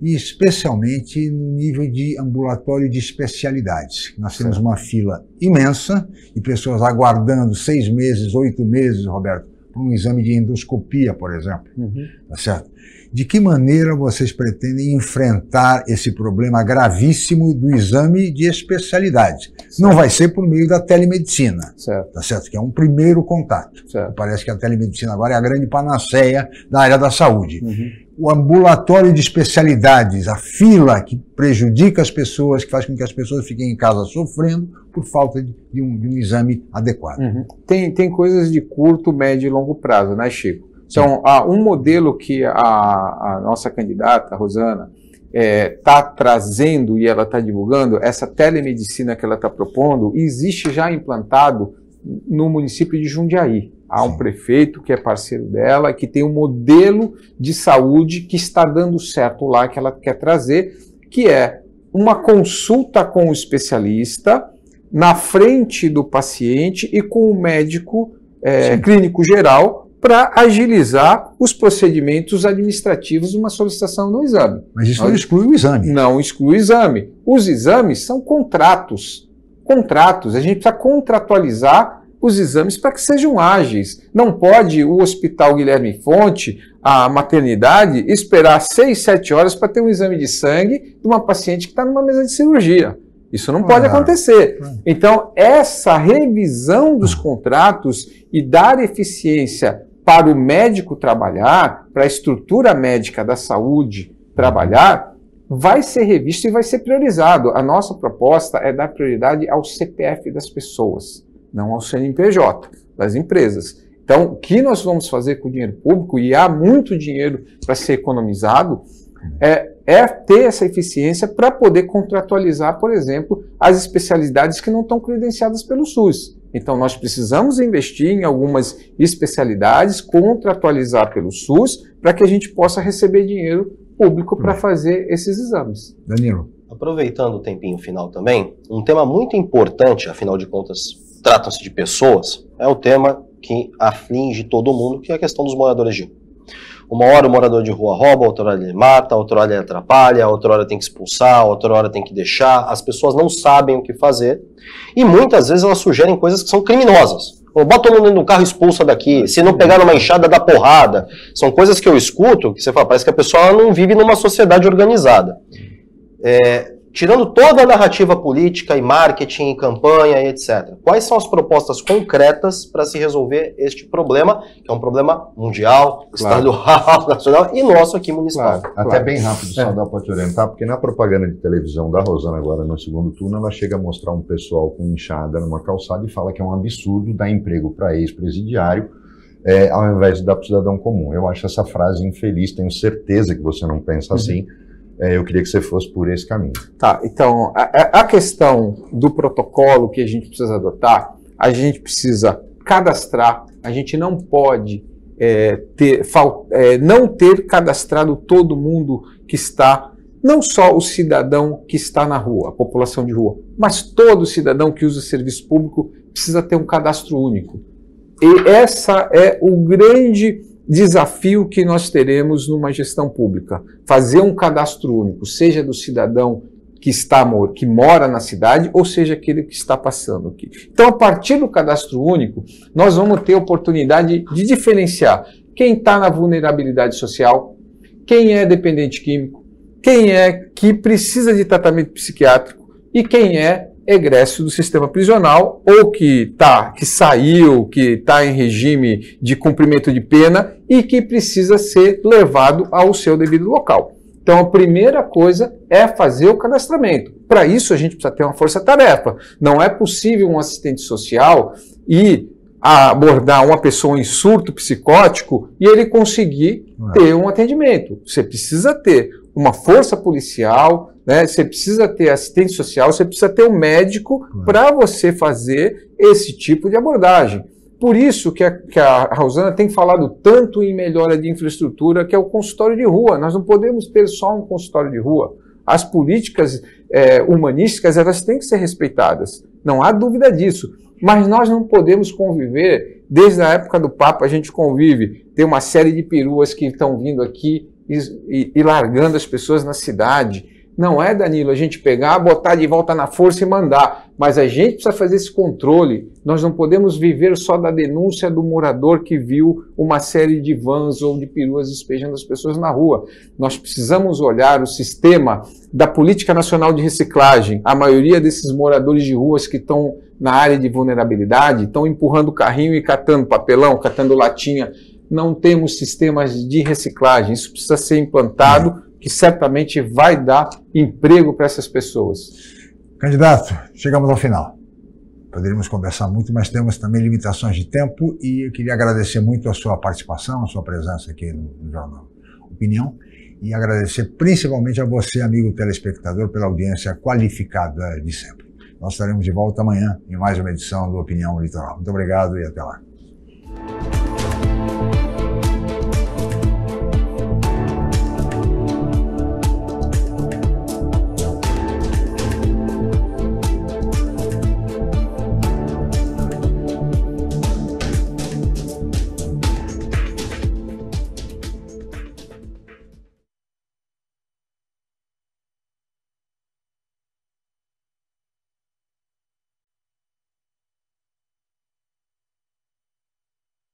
E especialmente no nível de ambulatório de especialidades. Nós temos uma fila imensa e pessoas aguardando 6 meses, 8 meses, Roberto, para um exame de endoscopia, por exemplo. Tá certo? De que maneira vocês pretendem enfrentar esse problema gravíssimo do exame de especialidade? Certo. Não vai ser por meio da telemedicina, certo. Tá certo? Que é um primeiro contato. Certo. Parece que a telemedicina agora é a grande panaceia da área da saúde. O ambulatório de especialidades, a fila que prejudica as pessoas, que faz com que as pessoas fiquem em casa sofrendo por falta de um exame adequado. Tem coisas de curto, médio e longo prazo, né, Chico? Então, um modelo que a nossa candidata, a Rosana, está trazendo e ela está divulgando, essa telemedicina que ela está propondo, existe já implantado no município de Jundiaí. Há um prefeito que é parceiro dela, que tem um modelo de saúde que está dando certo lá, que ela quer trazer, que é uma consulta com o especialista na frente do paciente e com o médico clínico geral, para agilizar os procedimentos administrativos de uma solicitação do exame. Mas isso não exclui o exame. Não exclui o exame. Os exames são contratos. A gente precisa contratualizar os exames para que sejam ágeis. Não pode o Hospital Guilherme Fonte, a maternidade, esperar 6, 7 horas para ter um exame de sangue de uma paciente que está numa mesa de cirurgia. Isso não pode acontecer. Então, essa revisão dos contratos e dar eficiência para o médico trabalhar, para a estrutura médica da saúde trabalhar, vai ser revisto e vai ser priorizado. A nossa proposta é dar prioridade ao CPF das pessoas, não ao CNPJ das empresas. Então, o que nós vamos fazer com o dinheiro público, e há muito dinheiro para ser economizado, é ter essa eficiência para poder contratualizar, por exemplo, as especialidades que não estão credenciadas pelo SUS. Então, nós precisamos investir em algumas especialidades, contratualizar pelo SUS, para que a gente possa receber dinheiro público para fazer esses exames. Danilo. Aproveitando o tempinho final também, um tema muito importante, afinal de contas, tratam-se de pessoas, é o tema que aflige todo mundo, que é a questão dos moradores de rua. Uma hora o morador de rua rouba, outra hora ele mata, outra hora ele atrapalha, outra hora tem que expulsar, outra hora tem que deixar. As pessoas não sabem o que fazer e muitas vezes elas sugerem coisas que são criminosas. Ou bota todo mundo dentro do carro e expulsa daqui, se não pegar numa enxada dá porrada. São coisas que eu escuto que você fala, parece que a pessoa não vive numa sociedade organizada. tirando toda a narrativa política e marketing, campanha e etc., quais são as propostas concretas para se resolver este problema, que é um problema mundial, estadual, nacional e nosso aqui municipal? Até bem rápido, Sadal, para te orientar, porque na propaganda de televisão da Rosana agora no segundo turno, ela chega a mostrar um pessoal com enxada numa calçada e fala que é um absurdo dar emprego para ex-presidiário ao invés de dar para o cidadão comum. Eu acho essa frase infeliz, tenho certeza que você não pensa assim. Eu queria que você fosse por esse caminho. Tá, então, a questão do protocolo que a gente precisa adotar, a gente precisa cadastrar, a gente não pode não ter cadastrado todo mundo que está, não só o cidadão que está na rua, a população de rua, mas todo cidadão que usa serviço público precisa ter um cadastro único. E essa é o grande desafio que nós teremos numa gestão pública, fazer um cadastro único, seja do cidadão que mora na cidade, ou seja aquele que está passando aqui. Então, a partir do cadastro único, nós vamos ter oportunidade de diferenciar quem está na vulnerabilidade social, quem é dependente químico, quem é que precisa de tratamento psiquiátrico e quem é egresso do sistema prisional ou que saiu, que está em regime de cumprimento de pena e que precisa ser levado ao seu devido local. Então, a primeira coisa é fazer o cadastramento. Para isso, a gente precisa ter uma força-tarefa. Não é possível um assistente social ir abordar uma pessoa em surto psicótico e ele conseguir ter um atendimento. Você precisa ter uma força policial, né? Você precisa ter assistente social, você precisa ter um médico para você fazer esse tipo de abordagem. Por isso que a Rosana tem falado tanto em melhora de infraestrutura, que é o consultório de rua. Nós não podemos ter só um consultório de rua. As políticas humanísticas, elas têm que ser respeitadas. Não há dúvida disso. Mas nós não podemos conviver, desde a época do Papa a gente convive, tem uma série de peruas que estão vindo aqui e largando as pessoas na cidade. Não é, Danilo, a gente pegar, botar de volta na força e mandar, mas a gente precisa fazer esse controle. Nós não podemos viver só da denúncia do morador que viu uma série de vans ou de peruas despejando as pessoas na rua. Nós precisamos olhar o sistema da Política Nacional de Reciclagem. A maioria desses moradores de ruas que estão na área de vulnerabilidade estão empurrando o carrinho e catando papelão, catando latinha. Não temos sistemas de reciclagem. Isso precisa ser implantado, que certamente vai dar emprego para essas pessoas. Candidato, chegamos ao final. Poderíamos conversar muito, mas temos também limitações de tempo e eu queria agradecer muito a sua participação, a sua presença aqui no Jornal Opinião e agradecer principalmente a você, amigo telespectador, pela audiência qualificada de sempre. Nós estaremos de volta amanhã em mais uma edição do Opinião Litoral. Muito obrigado e até lá.